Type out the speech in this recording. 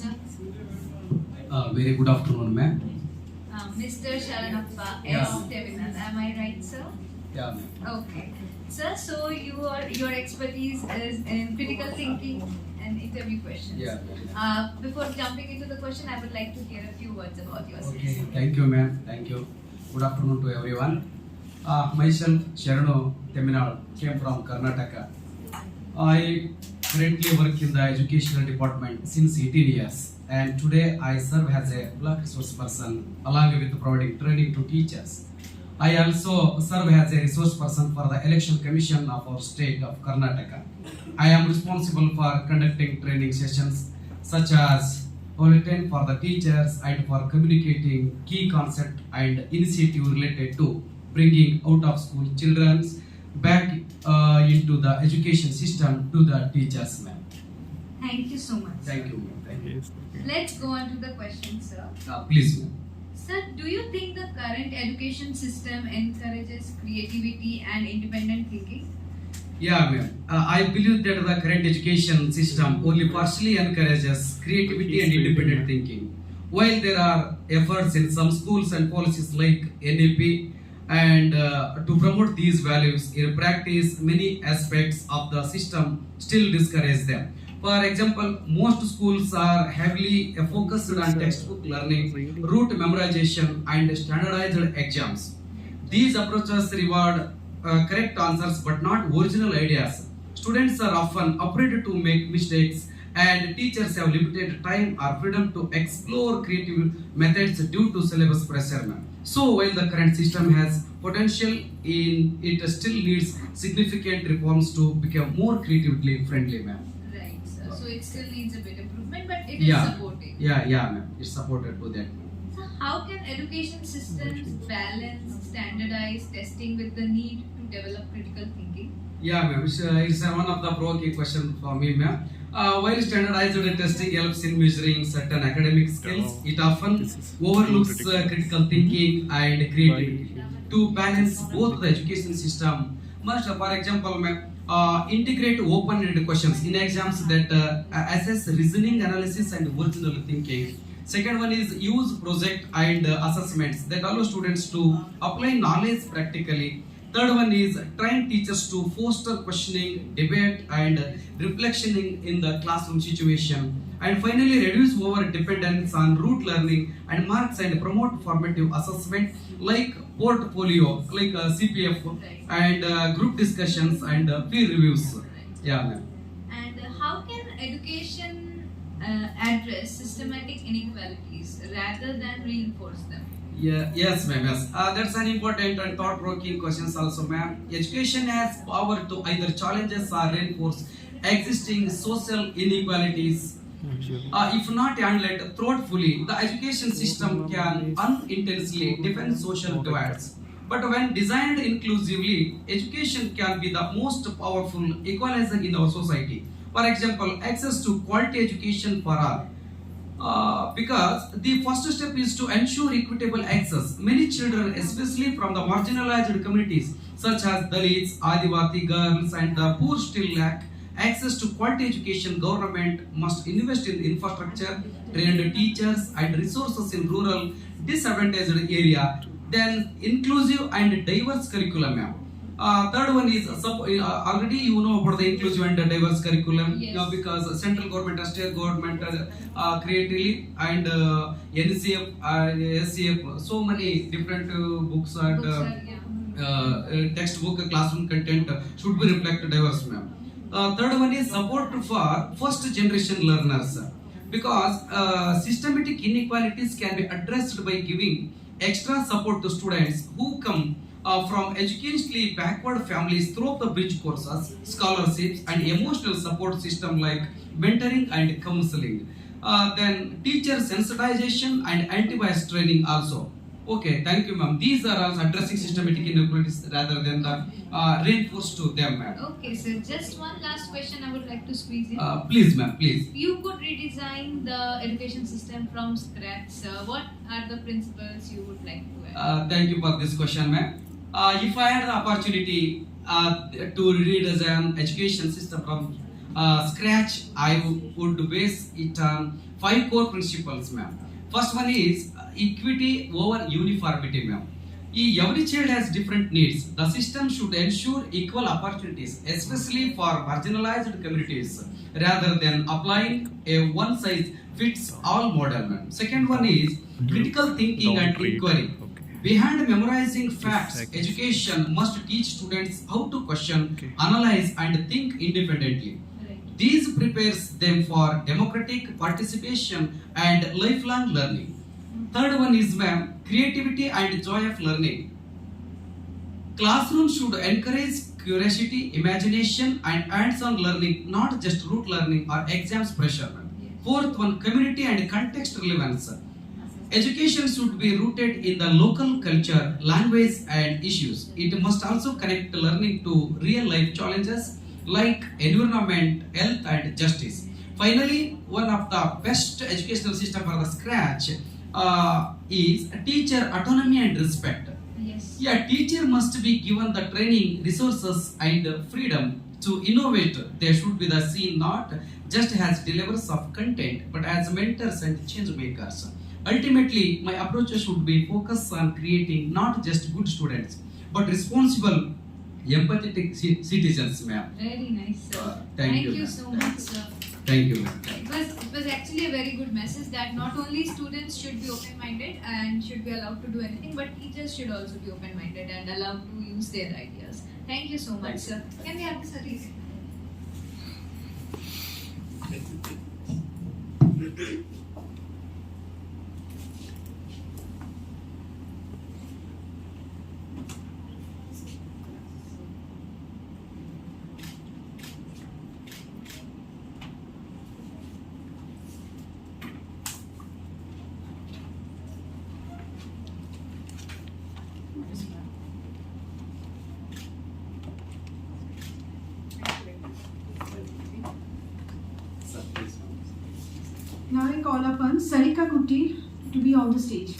sir. Very good afternoon, ma'am. Mr. Sharanappa Yeah. S. Devinand. Am I right, sir? Yeah, ma'am. Okay. Sir, so your expertise is in critical thinking and interview questions. Yeah. Before jumping into the question, I would like to hear a few words about yourself. Okay. Thank you, ma'am. Thank you. Good afternoon to everyone. Myself, Sharanu Teminal, came from Karnataka. I currently work in the educational department since 18 years, and today I serve as a block resource person along with providing training to teachers. I also serve as a resource person for the Election Commission of our state of Karnataka. I am responsible for conducting training sessions such as bulletin for the teachers and for communicating key concept and initiative related to bringing out of school children back into the education system to the teachers, ma'am. Thank you so much. Thank you, ma'am. Thank you. Let's go on to the question, sir. Please, ma'am. Sir, do you think the current education system encourages creativity and independent thinking? Yeah, ma'am. I believe that the current education system only partially encourages creativity and independent thinking. While there are efforts in some schools and policies like NAP and to promote these values, in practice, many aspects of the system still discourage them. For example, most schools are heavily focused on textbook learning, rote memorization, and standardized exams. These approaches reward correct answers but not original ideas. Students are often afraid to make mistakes, and teachers have limited time or freedom to explore creative methods due to syllabus pressure, ma'am. So while the current system has potential, it still needs significant reforms to become more creatively friendly, ma'am. Right, sir. So it still needs a bit improvement, but it is supported. Yeah, ma'am. It's supported to that, ma'am. So how can education systems balance standardized testing with the need to develop critical thinking? Yeah, ma'am. It's one of the provoking question for me, ma'am. While standardized testing helps in measuring certain academic skills, it often overlooks critical thinking and creativity. To balance both the education system must, for example, ma'am, integrate open-ended questions in exams that assess reasoning, analysis, and original thinking. Second one is use project and assessments that allow students to apply knowledge practically. Third one is train teachers to foster questioning, debate, and reflection in the classroom situation. And finally, reduce over dependence on rote learning and marks and promote formative assessment like portfolio, like CPF, and group discussions and peer reviews. Yeah, ma'am. And how can education address systematic inequalities rather than reinforce them? Yeah, yes, ma'am. Yes, that's an important and thought-provoking questions also, ma'am. Education has power to either challenges or reinforce existing social inequalities. If not handled thoughtfully, the education system can unintentionally defend social divides. But when designed inclusively, education can be the most powerful equalizer in our society. For example, access to quality education for all. Because the first step is to ensure equitable access. Many children, especially from the marginalized communities such as Dalits, Adivasi girls, and the poor, still lack access to quality education. Government must invest in infrastructure, trained teachers, and resources in rural disadvantaged area. Then inclusive and diverse curriculum, ma'am. Third one is already you know about the inclusive and diverse curriculum. Yes. Because central government and state government creatively and NCF, SCF, so many different books and textbook classroom content should be reflected diverse, ma'am. Third one is support for first generation learners, because systematic inequalities can be addressed by giving extra support to students who come from educationally backward families through the bridge courses, scholarships, and emotional support system like mentoring and counseling. Then teacher sensitization and anti-bias training also. Okay, thank you, ma'am. These are also addressing systematic inequalities rather than the reinforced to them, ma'am. Okay, so just one last question I would like to squeeze in. Please, ma'am, please. You could redesign the education system from scratch. What are the principles you would like to add? Thank you for this question, ma'am. If I had the opportunity to redesign education system from Scratch, I would base it on 5 core principles, ma'am. First one is equity over uniformity, ma'am. Every child has different needs. The system should ensure equal opportunities, especially for marginalized communities, rather than applying a one-size-fits-all model, ma'am. Second one is critical thinking and inquiry. Behind memorizing facts, education must teach students how to question, analyze, and think independently. Right. These prepares them for democratic participation and lifelong learning. Third one is, ma'am, creativity and joy of learning. Classroom should encourage curiosity, imagination, and hands-on learning, not just rote learning or exams pressure, ma'am. Yes. Fourth one, community and context relevance. Education should be rooted in the local culture, language, and issues. It must also connect learning to real-life challenges like environment, health, and justice. Finally, one of the best educational system for the scratch is teacher autonomy and respect. Yes. Yeah, teacher must be given the training, resources, and freedom to innovate. They should be the seen not just as deliverers of content, but as mentors and change makers. Ultimately, my approach should be focused on creating not just good students, but responsible, empathetic citizens, ma'am. Very nice, sir. Thank you, you ma'am. so much, sir. Thank you, ma'am. It was actually a very good message that not only students should be open-minded and should be allowed to do anything, but teachers should also be open-minded and allowed to use their ideas. Thank you so much, Thank sir. Can we have the certificate? Now I call upon Sarika Kuti to be on the stage.